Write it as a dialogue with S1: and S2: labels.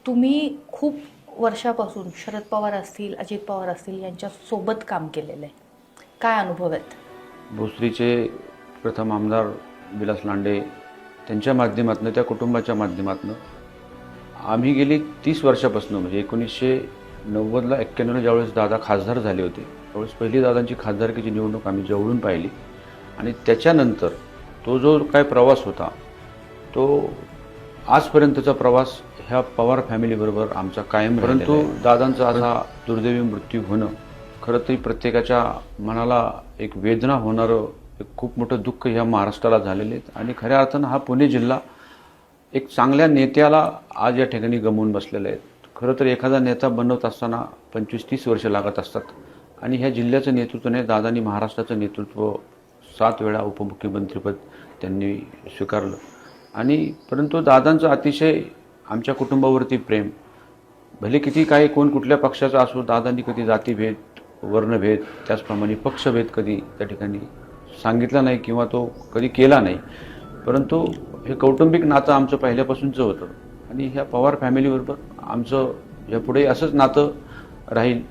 S1: तुम्ही खूप वर्षापासून शरद पवार असतील, अजित पवार असतील यांच्या सोबत काम केलेलं आहे. काय अनुभव आहेत?
S2: भोसरीचे प्रथम आमदार विलास लांडे त्यांच्या माध्यमातून, त्या कुटुंबाच्या माध्यमातून आम्ही गेली 30 वर्षापासून, म्हणजे 1990ला 91ला ज्यावेळेस दादा खासदार झाले होते त्यावेळेस पहिली दादांची खासदारकीची निवडणूक आम्ही जवळून पाहिली. आणि त्याच्यानंतर तो जो काय प्रवास होता तो आजपर्यंतचा प्रवास ह्या पवार फॅमिलीबरोबर आमचा कायम. परंतु दादांचा असा दुर्दैवी मृत्यू होणं खरं तरी प्रत्येकाच्या मनाला एक वेदना होणारं एक खूप मोठं दुःख ह्या महाराष्ट्राला झालेले आहेत. आणि खऱ्या अर्थानं हा पुणे जिल्हा एक चांगल्या नेत्याला आज या ठिकाणी गमावून बसलेला आहे. खरं तर एखादा नेता बनवत असताना 25-30 वर्ष लागत असतात. आणि ह्या जिल्ह्याचं नेतृत्व नाही, दादांनी महाराष्ट्राचं नेतृत्व 7 वेळा उपमुख्यमंत्रीपद त्यांनी स्वीकारलं. आणि परंतु दादांचं अतिशय आमच्या कुटुंबावरती प्रेम, भले किती काही कोण कुठल्या पक्षाचा असो, दादांनी कधी जातीभेद, वर्णभेद, त्याचप्रमाणे पक्षभेद कधी त्या ठिकाणी सांगितला नाही किंवा तो कधी केला नाही. परंतु हे कौटुंबिक नातं आमचं पहिल्यापासूनचं होतं आणि ह्या पवार फॅमिलीबरोबर आमचं यापुढे असंच नातं राहील